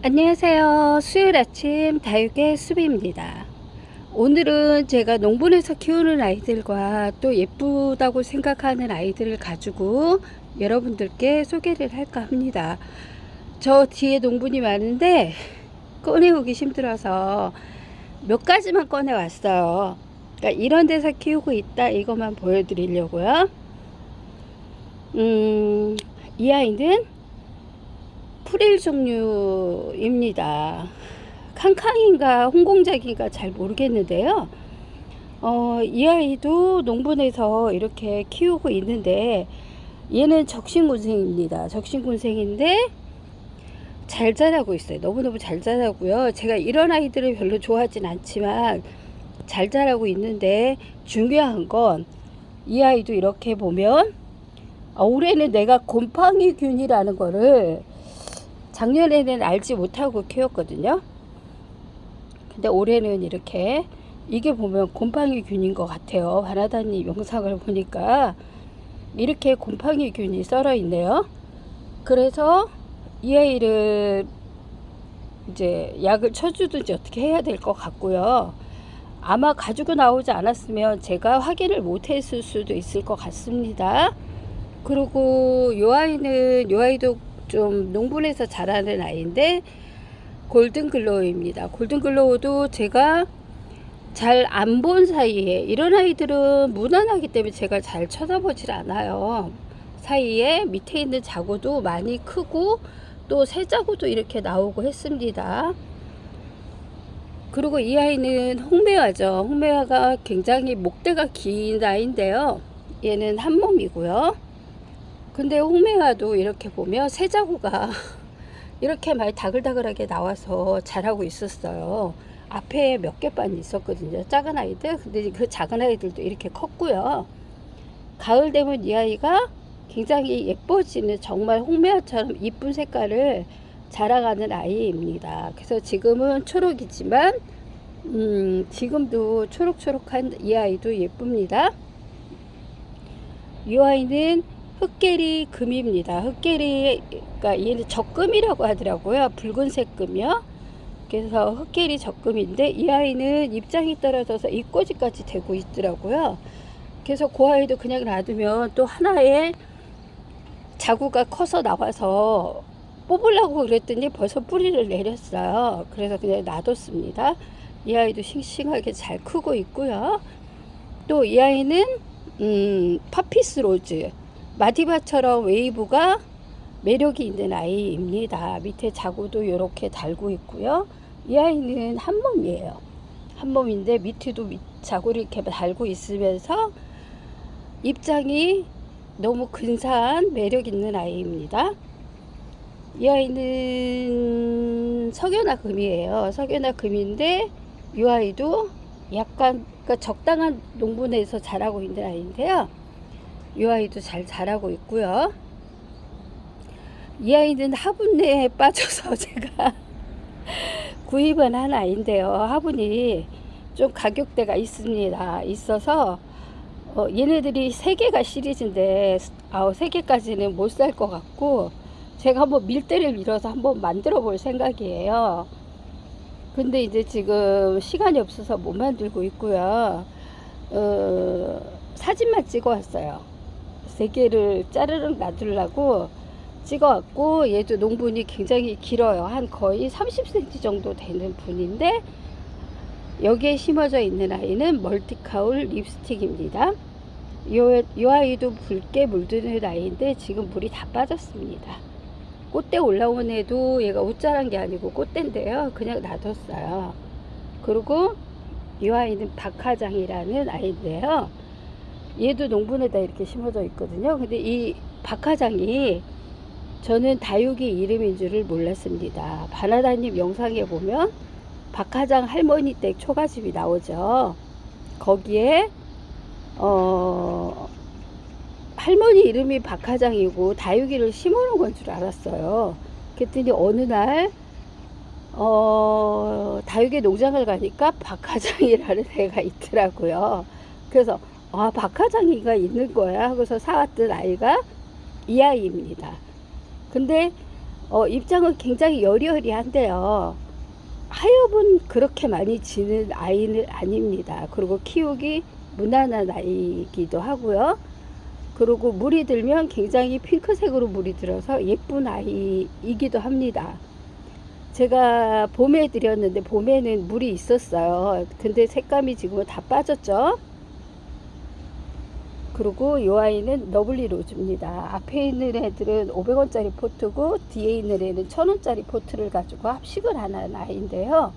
안녕하세요. 수요일 아침 다육의 수비입니다. 오늘은 제가 농분에서 키우는 아이들과 또 예쁘다고 생각하는 아이들을 가지고 여러분들께 소개를 할까 합니다. 저 뒤에 농분이 많은데 꺼내오기 힘들어서 몇 가지만 꺼내 왔어요. 그러니까 이런 데서 키우고 있다 이것만 보여드리려고요. 이 아이는 프릴 종류입니다. 캉캉인가 홍공작인가 잘 모르겠는데요. 이 아이도 농분에서 이렇게 키우고 있는데 얘는 적신군생입니다. 적신군생인데 잘 자라고 있어요. 너무너무 잘 자라고요. 제가 이런 아이들을 별로 좋아하진 않지만 잘 자라고 있는데 중요한 건 이 아이도 이렇게 보면 올해는 내가 곰팡이균이라는 거를 작년에는 알지 못하고 키웠거든요. 근데 올해는 이렇게 이게 보면 곰팡이균인 것 같아요. 바나다님 영상을 보니까 이렇게 곰팡이균이 썰어 있네요. 그래서 이 아이를 이제 약을 쳐주든지 어떻게 해야 될 것 같고요. 아마 가지고 나오지 않았으면 제가 확인을 못했을 수도 있을 것 같습니다. 그리고 이 아이도 좀 농분에서 자라는 아이인데 골든글로우입니다. 골든글로우도 제가 잘 안 본 사이에 이런 아이들은 무난하기 때문에 제가 잘 쳐다보질 않아요. 사이에 밑에 있는 자구도 많이 크고 또 새 자구도 이렇게 나오고 했습니다. 그리고 이 아이는 홍매화죠. 홍매화가 굉장히 목대가 긴 아이인데요. 얘는 한 몸이고요. 근데 홍매화도 이렇게 보면 새 자구가 이렇게 많이 다글다글하게 나와서 자라고 있었어요. 앞에 몇 개 반 있었거든요. 작은 아이들. 근데 그 작은 아이들도 이렇게 컸고요. 가을 되면 이 아이가 굉장히 예뻐지는 정말 홍매화처럼 이쁜 색깔을 자라가는 아이입니다. 그래서 지금은 초록이지만 지금도 초록초록한 이 아이도 예쁩니다. 이 아이는 흑계리 금입니다. 흑계리가 얘는 적금이라고 하더라고요. 붉은색 금이요. 그래서 흑계리 적금인데 이 아이는 입장이 떨어져서 입꼬지까지 되고 있더라고요. 그래서 그 아이도 그냥 놔두면 또 하나의 자구가 커서 나와서 뽑으려고 그랬더니 벌써 뿌리를 내렸어요. 그래서 그냥 놔뒀습니다. 이 아이도 싱싱하게 잘 크고 있고요. 또 이 아이는 파피스 로즈 마디바처럼 웨이브가 매력이 있는 아이입니다. 밑에 자구도 이렇게 달고 있고요. 이 아이는 한 몸이에요. 한 몸인데 밑에도 자구를 이렇게 달고 있으면서 입장이 너무 근사한 매력 있는 아이입니다. 이 아이는 석연화 금이에요. 석연화 금인데 이 아이도 약간 그러니까 적당한 농분에서 자라고 있는 아이인데요. 이 아이도 잘 자라고 있고요. 이 아이는 화분에 빠져서 제가 구입을 한 아이인데요. 화분이 좀 가격대가 있어서 얘네들이 3개가 시리즈인데 3개까지는 못 살 것 같고 제가 한번 밀대를 밀어서 한번 만들어 볼 생각이에요. 근데 이제 지금 시간이 없어서 못 만들고 있고요. 사진만 찍어 왔어요. 3개를 짜르륵 놔두려고 찍어왔고 얘도 농분이 굉장히 길어요. 한 거의 30cm 정도 되는 분인데 여기에 심어져 있는 아이는 멀티카울 립스틱입니다. 이 아이도 붉게 물드는 아이인데 지금 물이 다 빠졌습니다. 꽃대 올라온 애도 얘가 옷자란 게 아니고 꽃대인데요. 그냥 놔뒀어요. 그리고 이 아이는 박하장이라는 아이인데요. 얘도 농분에다 이렇게 심어져 있거든요. 근데 이 박하장이 저는 다육이 이름인 줄을 몰랐습니다. 바나다님 영상에 보면 박하장 할머니 댁 초가집이 나오죠. 거기에 할머니 이름이 박하장이고 다육이를 심어놓은 건 줄 알았어요. 그랬더니 어느 날 다육이 농장을 가니까 박하장이라는 애가 있더라고요. 그래서 박하장이가 있는 거야 하고서 사왔던 아이가 이 아이입니다. 근데 입장은 굉장히 여리여리한데요. 하엽은 그렇게 많이 지는 아이는 아닙니다. 그리고 키우기 무난한 아이이기도 하고요. 그리고 물이 들면 굉장히 핑크색으로 물이 들어서 예쁜 아이이기도 합니다. 제가 봄에 드렸는데 봄에는 물이 있었어요. 근데 색감이 지금은 다 빠졌죠. 그리고 이 아이는 러블리 로즈입니다. 앞에 있는 애들은 500원짜리 포트고 뒤에 있는 애는 1000원짜리 포트를 가지고 합식을 하는 아이인데요.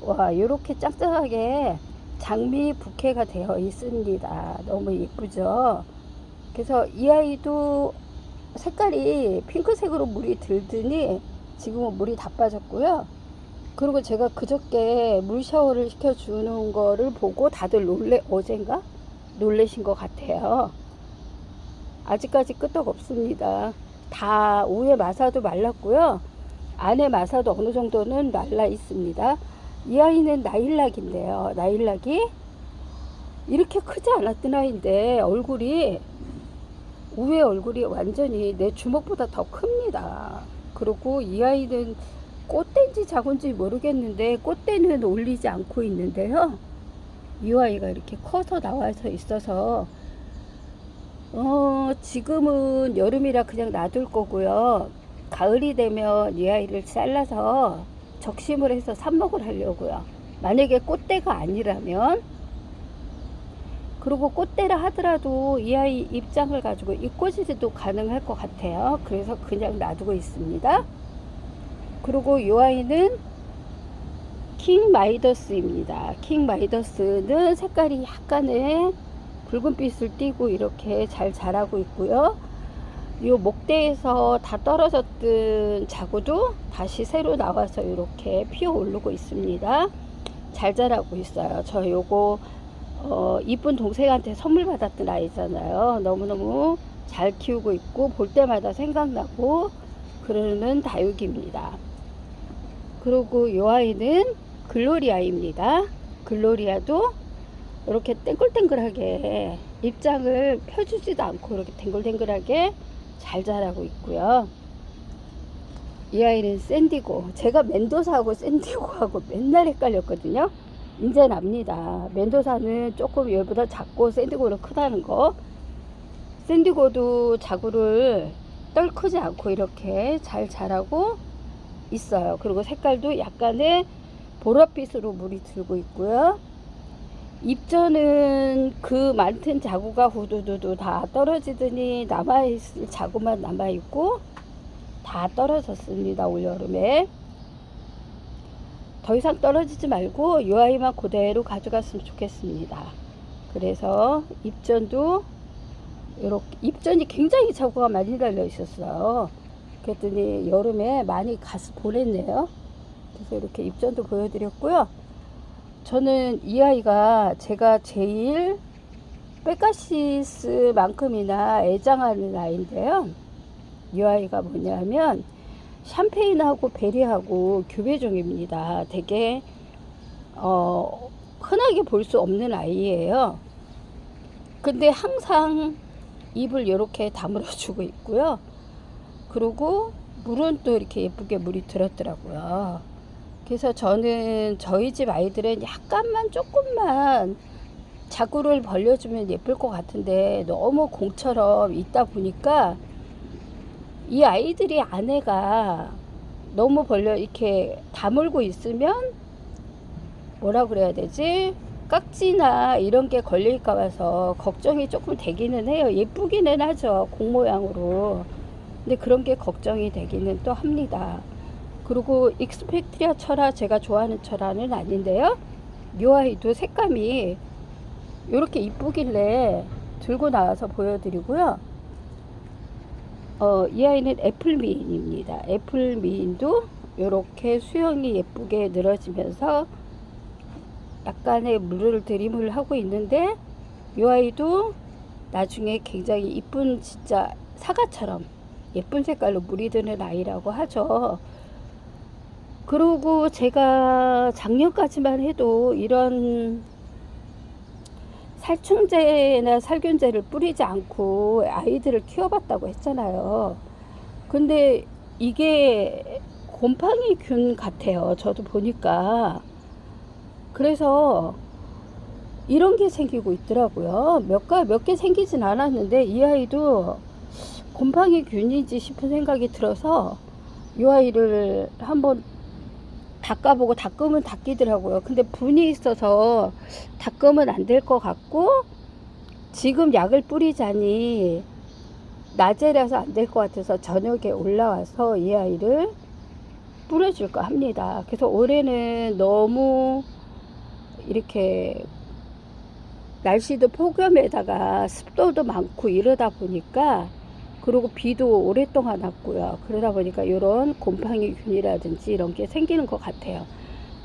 와, 이렇게 짱짱하게 장미 부케가 되어 있습니다. 너무 예쁘죠. 그래서 이 아이도 색깔이 핑크색으로 물이 들더니 지금은 물이 다 빠졌고요. 그리고 제가 그저께 물 샤워를 시켜주는 거를 보고 다들 어젠가? 놀라신 것 같아요. 아직까지 끄떡 없습니다. 다 위에 마사도 말랐고요. 안에 마사도 어느 정도는 말라 있습니다. 이 아이는 나일락인데요. 나일락이 이렇게 크지 않았던 아이인데 위에 얼굴이 완전히 내 주먹보다 더 큽니다. 그리고 이 아이는 꽃대인지 자군지 모르겠는데 꽃대는 올리지 않고 있는데요. 이 아이가 이렇게 커서 나와서 있어서 지금은 여름이라 그냥 놔둘 거고요. 가을이 되면 이 아이를 잘라서 적심을 해서 삽목을 하려고요. 만약에 꽃대가 아니라면. 그리고 꽃대라 하더라도 이 아이 입장을 가지고 입꼬지도 가능할 것 같아요. 그래서 그냥 놔두고 있습니다. 그리고 이 아이는 킹 마이더스입니다. 킹 마이더스는 색깔이 약간의 붉은빛을 띠고 이렇게 잘 자라고 있고요. 이 목대에서 다 떨어졌던 자구도 다시 새로 나와서 이렇게 피어 오르고 있습니다. 잘 자라고 있어요. 저 요거 이쁜 동생한테 선물 받았던 아이잖아요. 너무너무 잘 키우고 있고 볼 때마다 생각나고 그러는 다육입니다. 그리고 이 아이는 글로리아입니다. 글로리아도 이렇게 땡글땡글하게 입장을 펴주지도 않고 이렇게 땡글땡글하게 잘 자라고 있고요. 이 아이는 샌디고, 제가 멘도사하고 샌디고하고 맨날 헷갈렸거든요. 이제 납니다. 멘도사는 조금 얘보다 작고 샌디고는 크다는 거. 샌디고도 자구를 떨크지 않고 이렇게 잘 자라고 있어요. 그리고 색깔도 약간의 보랏빛으로 물이 들고 있고요. 잎전은 그 많던 자구가 후두두두 다 떨어지더니 남아있을 자구만 남아있고 다 떨어졌습니다. 올여름에. 더 이상 떨어지지 말고 이 아이만 그대로 가져갔으면 좋겠습니다. 그래서 잎전도 이렇게 잎전이 굉장히 자구가 많이 달려 있었어요. 그랬더니 여름에 많이 가서 보냈네요. 그래서 이렇게 잎전도 보여드렸고요. 저는 이 아이가 제가 제일 백가시스만큼이나 애장하는 아이인데요. 이 아이가 뭐냐면 샴페인하고 베리하고 교배종입니다. 되게 흔하게 볼 수 없는 아이예요. 근데 항상 잎을 이렇게 다물어 주고 있고요. 그리고 물은 또 이렇게 예쁘게 물이 들었더라고요. 그래서 저는 저희 집 아이들은 약간만 조금만 자구를 벌려주면 예쁠 것 같은데 너무 공처럼 있다 보니까 이 아이들이 안에가 너무 이렇게 다물고 있으면 뭐라 그래야 되지? 깍지나 이런 게 걸릴까 봐서 걱정이 조금 되기는 해요. 예쁘기는 하죠. 공 모양으로. 근데 그런 게 걱정이 되기는 또 합니다. 그리고 익스펙트리아 철화 제가 좋아하는 철화는 아닌데요. 이 아이도 색감이 이렇게 이쁘길래 들고 나와서 보여드리고요. 이 아이는 애플미인입니다. 애플미인도 이렇게 수영이 예쁘게 늘어지면서 약간의 물을 들이물 하고 있는데 이 아이도 나중에 굉장히 이쁜 진짜 사과처럼 예쁜 색깔로 물이 드는 아이라고 하죠. 그리고 제가 작년까지만 해도 이런 살충제나 살균제를 뿌리지 않고 아이들을 키워봤다고 했잖아요. 근데 이게 곰팡이균 같아요. 저도 보니까. 그래서 이런 게 생기고 있더라고요. 몇 개 생기진 않았는데 이 아이도 곰팡이균이지 싶은 생각이 들어서 이 아이를 한번 닦아보고 닦으면 닦이더라고요. 근데 분이 있어서 닦으면 안 될 것 같고 지금 약을 뿌리자니 낮에라서 안 될 것 같아서 저녁에 올라와서 이 아이를 뿌려줄까 합니다. 그래서 올해는 너무 이렇게 날씨도 폭염에다가 습도도 많고 이러다 보니까, 그리고 비도 오랫동안 왔고요. 그러다 보니까 이런 곰팡이균이라든지 이런 게 생기는 것 같아요.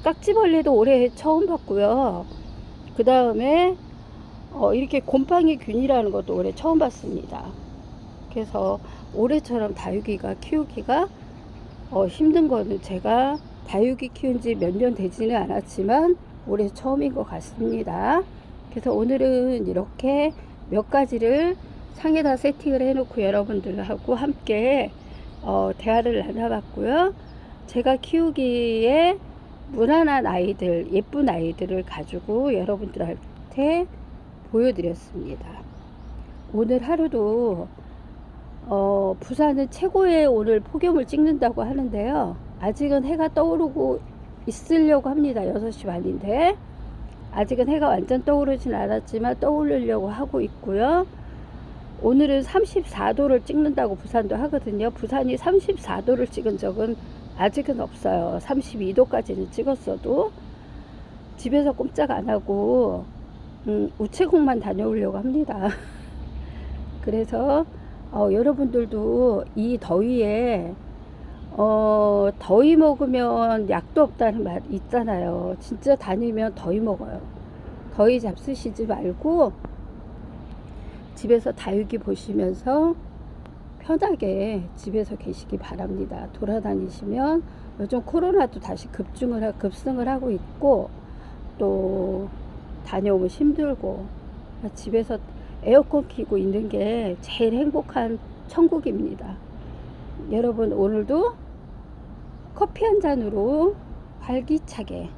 깍지벌레도 올해 처음 봤고요. 그 다음에 이렇게 곰팡이균이라는 것도 올해 처음 봤습니다. 그래서 올해처럼 다육이가 키우기가 힘든 거는 제가 다육이 키운 지 몇 년 되지는 않았지만 올해 처음인 것 같습니다. 그래서 오늘은 이렇게 몇 가지를 상에다 세팅을 해 놓고 여러분들하고 함께 대화를 나눠봤고요. 제가 키우기에 무난한 아이들, 예쁜 아이들을 가지고 여러분들한테 보여드렸습니다. 오늘 하루도 부산은 최고의 오늘 폭염을 찍는다고 하는데요. 아직은 해가 떠오르고 있으려고 합니다. 6시 반인데 아직은 해가 완전 떠오르진 않았지만 떠오르려고 하고 있고요. 오늘은 34도를 찍는다고 부산도 하거든요. 부산이 34도를 찍은 적은 아직은 없어요. 32도까지는 찍었어도 집에서 꼼짝 안 하고 우체국만 다녀오려고 합니다. 그래서 여러분들도 이 더위에 더위 먹으면 약도 없다는 말 있잖아요. 진짜 다니면 더위 먹어요. 더위 잡수시지 말고 집에서 다육이 보시면서 편하게 집에서 계시기 바랍니다. 돌아다니시면 요즘 코로나도 다시 급승을 하고 있고 또 다녀오면 힘들고 집에서 에어컨 켜고 있는 게 제일 행복한 천국입니다. 여러분 오늘도 커피 한 잔으로 활기차게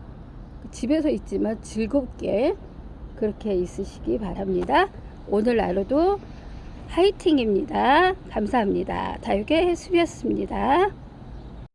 집에서 있지만 즐겁게 그렇게 있으시기 바랍니다. 오늘 하루도 화이팅입니다. 감사합니다. 다육의 해수비였습니다.